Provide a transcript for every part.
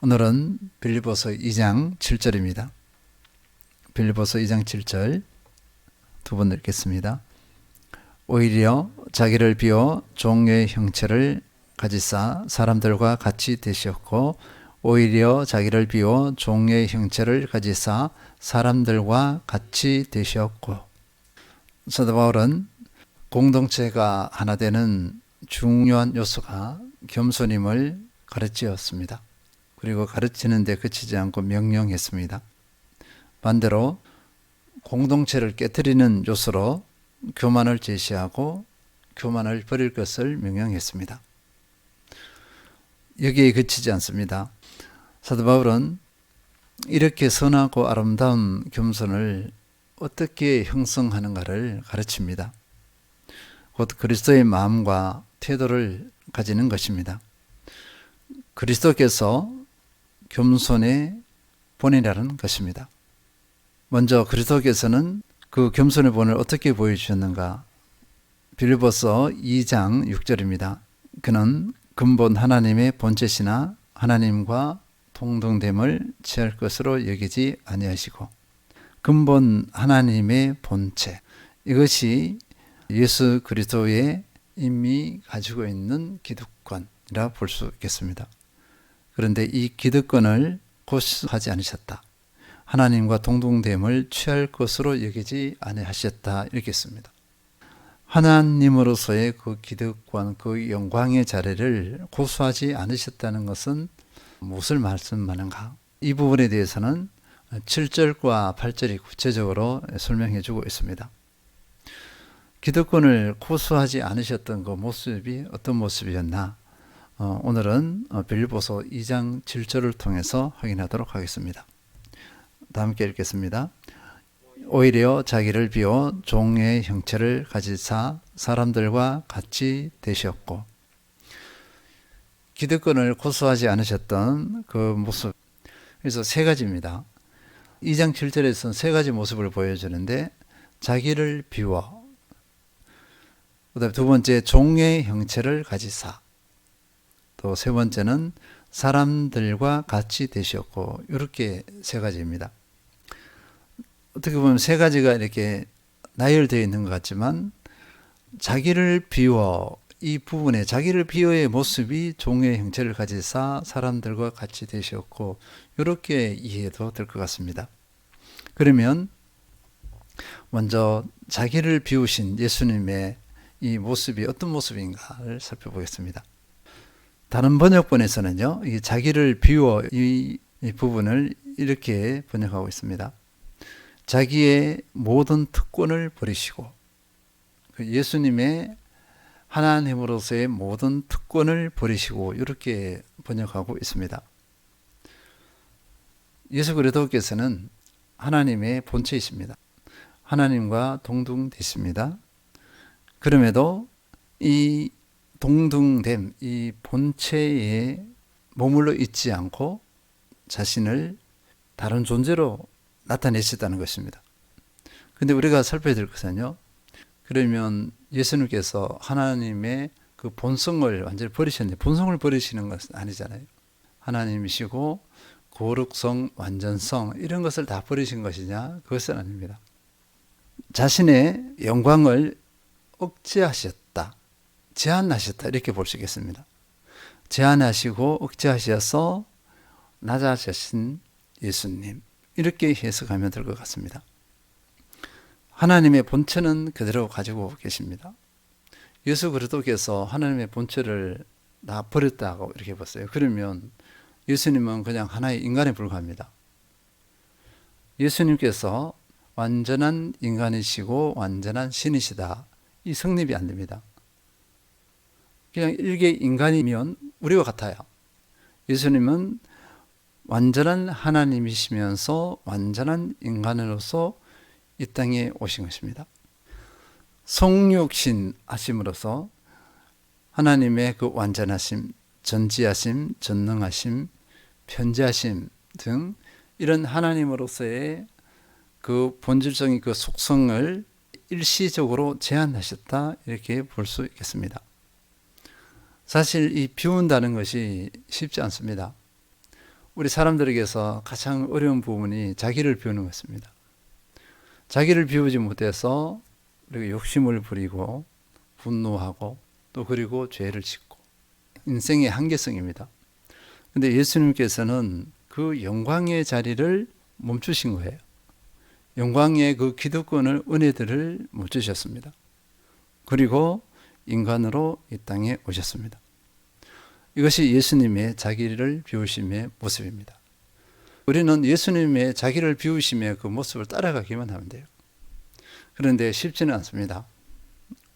오늘은 빌립보서 2장 7절입니다. 빌립보서 2장 7절 두 번 읽겠습니다. 오히려 자기를 비워 종의 형체를 가지사 사람들과 같이 되셨고 오히려 자기를 비워 종의 형체를 가지사 사람들과 같이 되셨고. 사도 바울은 공동체가 하나 되는 중요한 요소가 겸손임을 가르치었습니다. 그리고 가르치는 데 그치지 않고 명령했습니다. 반대로 공동체를 깨뜨리는 요소로 교만을 제시하고 교만을 버릴 것을 명령했습니다. 여기에 그치지 않습니다. 사도 바울은 이렇게 선하고 아름다운 겸손을 어떻게 형성하는가를 가르칩니다. 곧 그리스도의 마음과 태도를 가지는 것입니다. 그리스도께서 겸손의 본이라는 것입니다. 먼저 그리스도께서는 그 겸손의 본을 어떻게 보여주셨는가? 빌립보서 2장 6절입니다. 그는 근본 하나님의 본체시나 하나님과 동등됨을 취할 것으로 여기지 아니하시고. 근본 하나님의 본체, 이것이 예수 그리스도의 이미 가지고 있는 기득권이라 볼 수 있겠습니다. 그런데 이 기득권을 고수하지 않으셨다. 하나님과 동등됨을 취할 것으로 여기지 아니하셨다. 이렇게 씁니다. 하나님으로서의 그 기득권, 그 영광의 자리를 고수하지 않으셨다는 것은 무엇을 말씀하는가? 이 부분에 대해서는 7절과 8절이 구체적으로 설명해 주고 있습니다. 기득권을 고수하지 않으셨던 그 모습이 어떤 모습이었나? 오늘은 빌립보서 2장 7절을 통해서 확인하도록 하겠습니다. 다 함께 읽겠습니다. 오히려 자기를 비워 종의 형체를 가지사 사람들과 같이 되셨고. 기득권을 고수하지 않으셨던 그 모습, 그래서 세 가지입니다. 2장 7절에서는 세 가지 모습을 보여주는데, 자기를 비워, 그다음에 두 번째 종의 형체를 가지사, 또 세 번째는 사람들과 같이 되셨고, 이렇게 세 가지입니다. 어떻게 보면 세 가지가 이렇게 나열되어 있는 것 같지만, 자기를 비워, 이 부분에 자기를 비워의 모습이 종의 형체를 가지사 사람들과 같이 되셨고, 이렇게 이해도 될 것 같습니다. 그러면 먼저 자기를 비우신 예수님의 이 모습이 어떤 모습인가를 살펴보겠습니다. 다른 번역본에서는요, 이 자기를 비워 이 부분을 이렇게 번역하고 있습니다. 자기의 모든 특권을 버리시고, 예수님의 하나님으로서의 모든 특권을 버리시고, 이렇게 번역하고 있습니다. 예수 그리스도께서는 하나님의 본체이십니다. 하나님과 동등되십니다. 그럼에도 이 동등됨, 이 본체에 머물러 있지 않고 자신을 다른 존재로 나타내셨다는 것입니다. 근데 우리가 살펴야 될 것은요, 그러면 예수님께서 하나님의 그 본성을 완전히 버리셨는데, 본성을 버리시는 것은 아니잖아요. 하나님이시고 거룩성, 완전성, 이런 것을 다 버리신 것이냐? 그것은 아닙니다. 자신의 영광을 억제하셨다, 제한하셨다, 이렇게 볼 수 있겠습니다. 제한하시고 억제하셔서 낮아지신 예수님, 이렇게 해석하면 될 것 같습니다. 하나님의 본체는 그대로 가지고 계십니다. 예수 그리스도께서 하나님의 본체를 다 버렸다고 이렇게 봤어요. 그러면 예수님은 그냥 하나의 인간에 불과합니다. 예수님께서 완전한 인간이시고 완전한 신이시다, 이 성립이 안 됩니다. 그냥 일개 인간이면 우리와 같아요. 예수님은 완전한 하나님이시면서 완전한 인간으로서 이 땅에 오신 것입니다. 성육신 하심으로써 하나님의 그 완전하심, 전지하심, 전능하심, 편지하심 등 이런 하나님으로서의 그 본질적인 그 속성을 일시적으로 제한하셨다, 이렇게 볼 수 있겠습니다. 사실 이 비운다는 것이 쉽지 않습니다. 우리 사람들에게서 가장 어려운 부분이 자기를 비우는 것입니다. 자기를 비우지 못해서 우리가 욕심을 부리고 분노하고 또 그리고 죄를 짓고 인생의 한계성입니다. 근데 예수님께서는 그 영광의 자리를 멈추신 거예요. 영광의 그 기득권을 은혜들을 멈추셨습니다. 그리고 인간으로 이 땅에 오셨습니다. 이것이 예수님의 자기를 비우심의 모습입니다. 우리는 예수님의 자기를 비우심의 그 모습을 따라가기만 하면 돼요. 그런데 쉽지는 않습니다.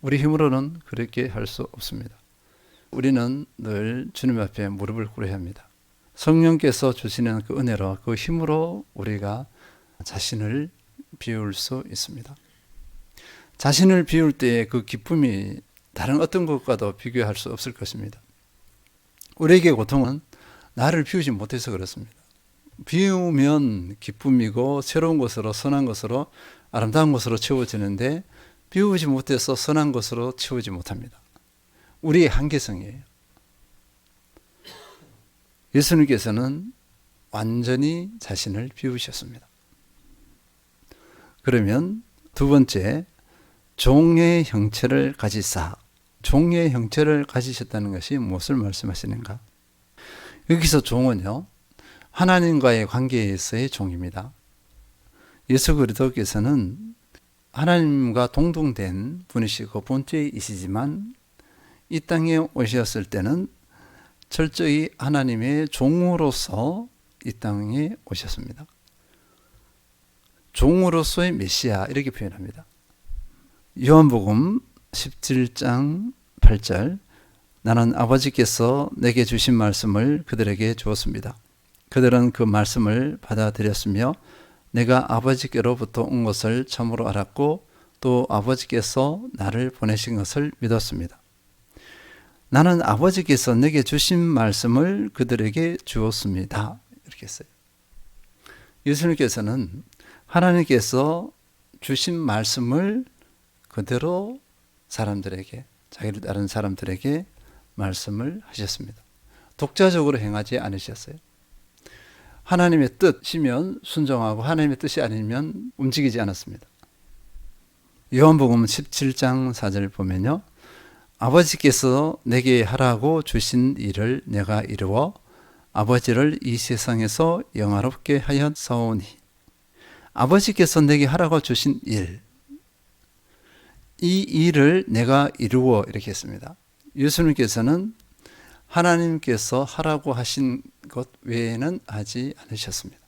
우리 힘으로는 그렇게 할 수 없습니다. 우리는 늘 주님 앞에 무릎을 꿇어야 합니다. 성령께서 주시는 그 은혜로 그 힘으로 우리가 자신을 비울 수 있습니다. 자신을 비울 때의 그 기쁨이 다른 어떤 것과도 비교할 수 없을 것입니다. 우리에게 고통은 나를 비우지 못해서 그렇습니다. 비우면 기쁨이고 새로운 것으로 선한 것으로 아름다운 것으로 채워지는데 비우지 못해서 선한 것으로 채우지 못합니다. 우리의 한계성이에요. 예수님께서는 완전히 자신을 비우셨습니다. 그러면 두 번째, 종의 형체를 가지사. 종의 형체를 가지셨다는 것이 무엇을 말씀하시는가? 여기서 종은요, 하나님과의 관계에서의 종입니다. 예수 그리스도께서는 하나님과 동등된 분이시고 본체이시지만 이 땅에 오셨을 때는 철저히 하나님의 종으로서 이 땅에 오셨습니다. 종으로서의 메시아 이렇게 표현합니다. 요한복음 17장 8절 나는 아버지께서 내게 주신 말씀을 그들에게 주었습니다. 그들은 그 말씀을 받아들였으며 내가 아버지께로부터 온 것을 참으로 알았고 또 아버지께서 나를 보내신 것을 믿었습니다. 나는 아버지께서 내게 주신 말씀을 그들에게 주었습니다. 이렇게 했어요. 예수님께서는 하나님께서 주신 말씀을 그대로 사람들에게, 자기를 따른 사람들에게 말씀을 하셨습니다. 독자적으로 행하지 않으셨어요. 하나님의 뜻이면 순종하고 하나님의 뜻이 아니면 움직이지 않았습니다. 요한복음 17장 4절 보면요. 아버지께서 내게 하라고 주신 일을 내가 이루어 아버지를 이 세상에서 영화롭게 하였사오니. 아버지께서 내게 하라고 주신 일, 이 일을 내가 이루어 이렇게 했습니다. 예수님께서는 하나님께서 하라고 하신 것 외에는 하지 않으셨습니다.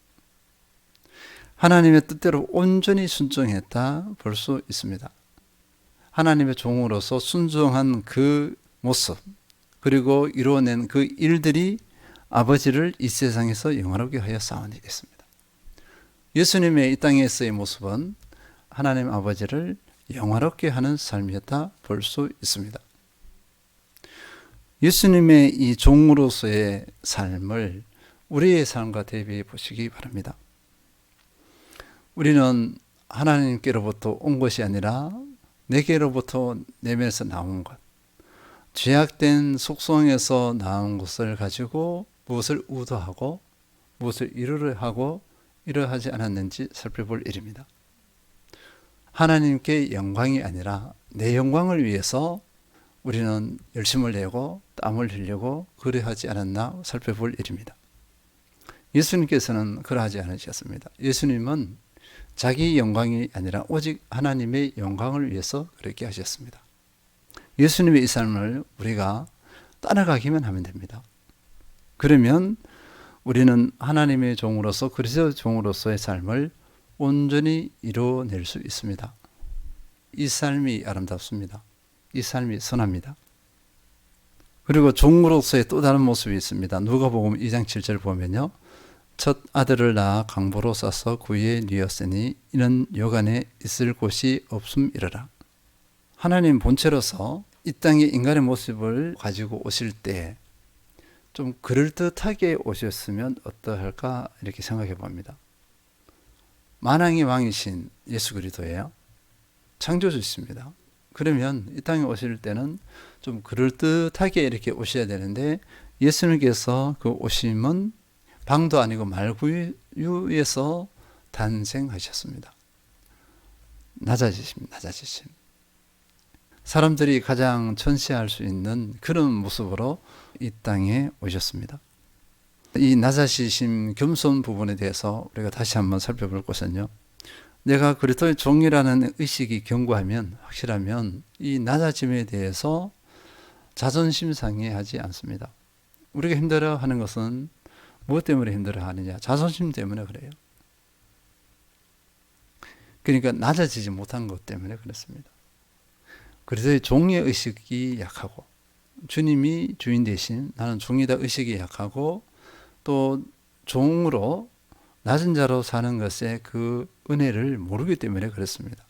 하나님의 뜻대로 온전히 순종했다 볼 수 있습니다. 하나님의 종으로서 순종한 그 모습, 그리고 이루어낸 그 일들이 아버지를 이 세상에서 영화롭게 하였사오니 있습니다. 예수님의 이 땅에서의 모습은 하나님 아버지를 영화롭게 하는 삶이었다 볼 수 있습니다. 예수님의 이 종으로서의 삶을 우리의 삶과 대비해 보시기 바랍니다. 우리는 하나님께로부터 온 것이 아니라 내게로부터 내면에서 나온 것, 죄악된 속성에서 나온 것을 가지고 무엇을 의도하고 무엇을 이루려 하고 이러하지 않았는지 살펴볼 일입니다. 하나님께 영광이 아니라 내 영광을 위해서 우리는 열심을 내고 땀을 흘리고 그러하지 않았나 살펴볼 일입니다. 예수님께서는 그러하지 않으셨습니다. 예수님은 자기 영광이 아니라 오직 하나님의 영광을 위해서 그렇게 하셨습니다. 예수님의 이 삶을 우리가 따라가기만 하면 됩니다. 그러면 우리는 하나님의 종으로서 그리스도 종으로서의 삶을 온전히 이루어낼 수 있습니다. 이 삶이 아름답습니다. 이 삶이 선합니다. 그리고 종으로서의 또 다른 모습이 있습니다. 누가복음 2장 7절 보면요. 첫 아들을 낳아 강보로 싸서 구유에 뉘었으니 이는 여간에 있을 곳이 없음이러라. 하나님 본체로서 이 땅에 인간의 모습을 가지고 오실 때 좀 그럴듯하게 오셨으면 어떠할까 이렇게 생각해 봅니다. 만왕의 왕이신 예수 그리스도예요. 창조주십니다. 그러면 이 땅에 오실 때는 좀 그럴듯하게 이렇게 오셔야 되는데 예수님께서 그 오심은 방도 아니고 말구유에서 탄생하셨습니다. 낮아지십니다. 낮아지심. 사람들이 가장 천시할 수 있는 그런 모습으로 이 땅에 오셨습니다. 이 낮아지심 겸손 부분에 대해서 우리가 다시 한번 살펴볼 것은요. 내가 그리스도의 종이라는 의식이 견고하면, 확실하면 이 낮아짐에 대해서 자존심 상해하지 않습니다. 우리가 힘들어하는 것은 무엇 때문에 힘들어하느냐? 자존심 때문에 그래요. 그러니까 낮아지지 못한 것 때문에 그렇습니다. 그리스도의 종의 의식이 약하고, 주님이 주인 대신 나는 종이다 의식이 약하고, 또 종으로 낮은 자로 사는 것의 그 은혜를 모르기 때문에 그렇습니다.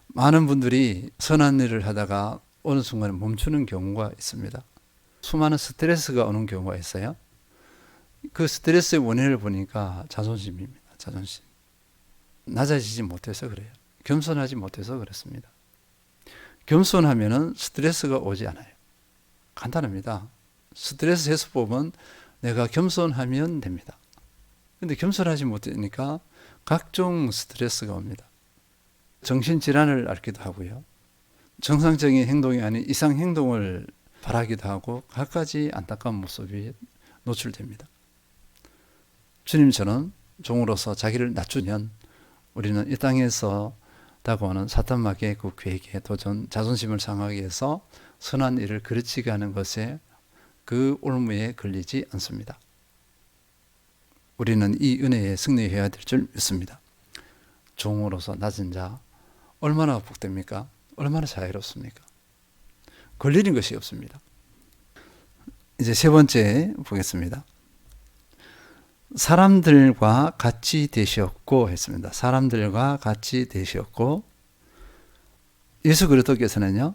많은 분들이 선한 일을 하다가 어느 순간에 멈추는 경우가 있습니다. 수많은 스트레스가 오는 경우가 있어요. 그 스트레스의 원인을 보니까 자존심입니다. 자존심. 낮아지지 못해서 그래요. 겸손하지 못해서 그렇습니다. 겸손하면은 스트레스가 오지 않아요. 간단합니다. 스트레스 해소법은 내가 겸손하면 됩니다. 근데 겸손하지 못하니까 각종 스트레스가 옵니다. 정신질환을 앓기도 하고요. 정상적인 행동이 아닌 이상 행동을 바라기도 하고 갖가지 안타까운 모습이 노출됩니다. 주님처럼 종으로서 자기를 낮추면 우리는 이 땅에서 다가오는 사탄마귀의 그 계획에 도전, 자존심을 상하게 해서 선한 일을 그르치게 하는 것에 그 올무에 걸리지 않습니다. 우리는 이 은혜에 승리해야 될 줄 믿습니다. 종으로서 낮은 자 얼마나 복됩니까? 얼마나 자유롭습니까? 걸리는 것이 없습니다. 이제 세 번째 보겠습니다. 사람들과 같이 되셨고 했습니다. 사람들과 같이 되셨고, 예수 그리스도께서는요,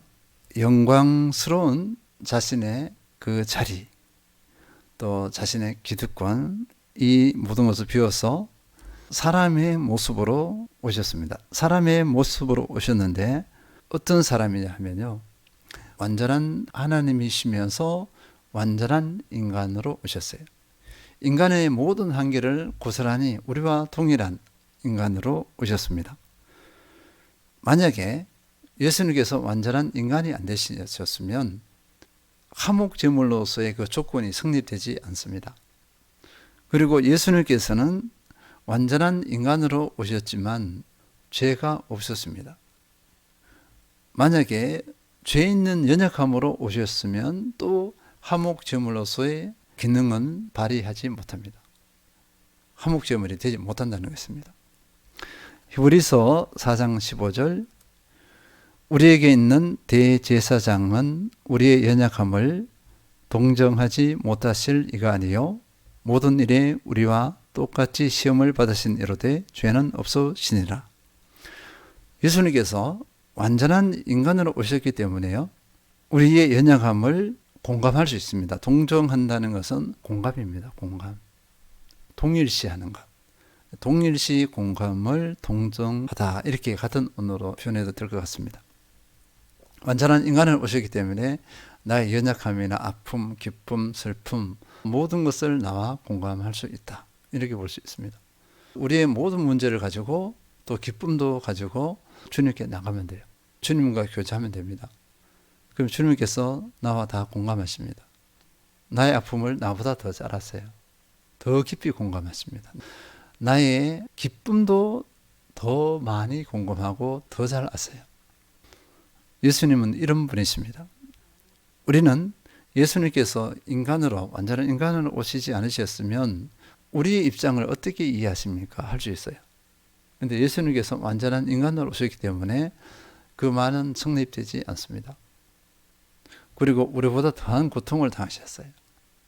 영광스러운 자신의 그 자리, 또 자신의 기득권, 이 모든 것을 비워서 사람의 모습으로 오셨습니다. 사람의 모습으로 오셨는데 어떤 사람이냐 하면요, 완전한 하나님이시면서 완전한 인간으로 오셨어요. 인간의 모든 한계를 고스란히 우리와 동일한 인간으로 오셨습니다. 만약에 예수님께서 완전한 인간이 안 되셨으면 화목제물로서의 그 조건이 성립되지 않습니다. 그리고 예수님께서는 완전한 인간으로 오셨지만 죄가 없었습니다. 만약에 죄 있는 연약함으로 오셨으면 또 화목제물로서의 기능은 발휘하지 못합니다. 화목제물이 되지 못한다는 것입니다. 히브리서 4장 15절, 우리에게 있는 대제사장은 우리의 연약함을 동정하지 못하실 이가 아니요 모든 일에 우리와 똑같이 시험을 받으신 이로되 죄는 없으시니라. 예수님께서 완전한 인간으로 오셨기 때문에요, 우리의 연약함을 공감할 수 있습니다. 동정한다는 것은 공감입니다. 공감. 동일시하는 것. 동일시 공감을 동정하다, 이렇게 같은 언어로 표현해도 될 것 같습니다. 완전한 인간을 오셨기 때문에 나의 연약함이나 아픔, 기쁨, 슬픔 모든 것을 나와 공감할 수 있다, 이렇게 볼 수 있습니다. 우리의 모든 문제를 가지고 또 기쁨도 가지고 주님께 나가면 돼요. 주님과 교제하면 됩니다. 그럼 주님께서 나와 다 공감하십니다. 나의 아픔을 나보다 더 잘 아세요. 더 깊이 공감하십니다. 나의 기쁨도 더 많이 공감하고 더 잘 아세요. 예수님은 이런 분이십니다. 우리는 예수님께서 인간으로, 완전한 인간으로 오시지 않으셨으면 우리의 입장을 어떻게 이해하십니까? 할 수 있어요. 그런데 예수님께서 완전한 인간으로 오셨기 때문에 그 말은 성립되지 않습니다. 그리고 우리보다 더한 고통을 당하셨어요.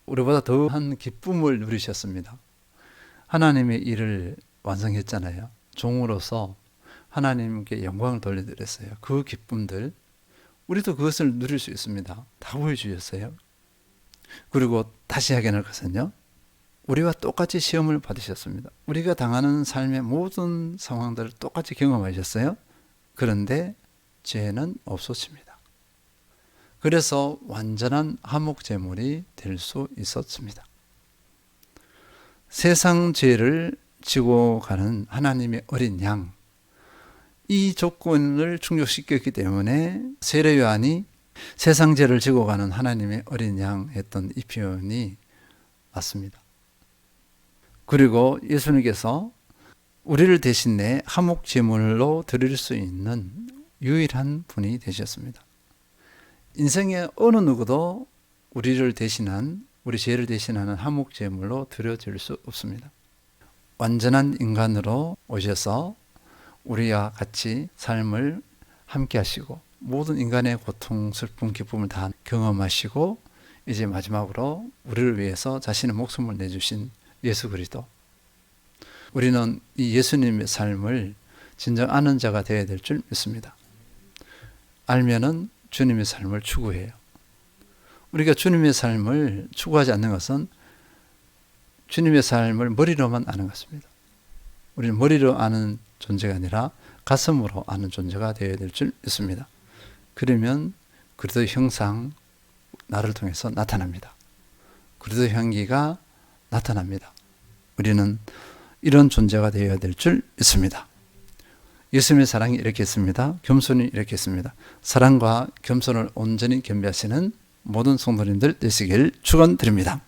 우리보다 더한 기쁨을 누리셨습니다. 하나님의 일을 완성했잖아요. 종으로서 하나님께 영광을 돌려드렸어요. 그 기쁨들, 우리도 그것을 누릴 수 있습니다. 다 보여주셨어요. 그리고 다시 확인할 것은요, 우리와 똑같이 시험을 받으셨습니다. 우리가 당하는 삶의 모든 상황들을 똑같이 경험하셨어요. 그런데 죄는 없었습니다. 그래서 완전한 화목제물이 될 수 있었습니다. 세상 죄를 지고 가는 하나님의 어린 양, 이 조건을 충족시켰기 때문에 세례 요한이 세상 죄를 지고 가는 하나님의 어린 양 했던 이 표현이 맞습니다. 그리고 예수님께서 우리를 대신에 화목 제물로 드릴 수 있는 유일한 분이 되셨습니다. 인생의 어느 누구도 우리를 대신한, 우리 죄를 대신하는 화목 제물로 드려질 수 없습니다. 완전한 인간으로 오셔서 우리와 같이 삶을 함께 하시고 모든 인간의 고통, 슬픔, 기쁨을 다 경험하시고 이제 마지막으로 우리를 위해서 자신의 목숨을 내주신 예수 그리스도. 우리는 이 예수님의 삶을 진정 아는 자가 되어야 될 줄 믿습니다. 알면은 주님의 삶을 추구해요. 우리가 주님의 삶을 추구하지 않는 것은 주님의 삶을 머리로만 아는 것입니다. 우리는 머리로 아는 존재가 아니라 가슴으로 아는 존재가 되어야 될 줄 믿습니다. 그러면 그리스도의 형상 나를 통해서 나타납니다. 그리스도의 향기가 나타납니다. 우리는 이런 존재가 되어야 될 줄 믿습니다. 예수님의 사랑이 이렇게 있습니다. 겸손이 이렇게 있습니다. 사랑과 겸손을 온전히 겸비하시는 모든 성도님들 되시길 축원드립니다.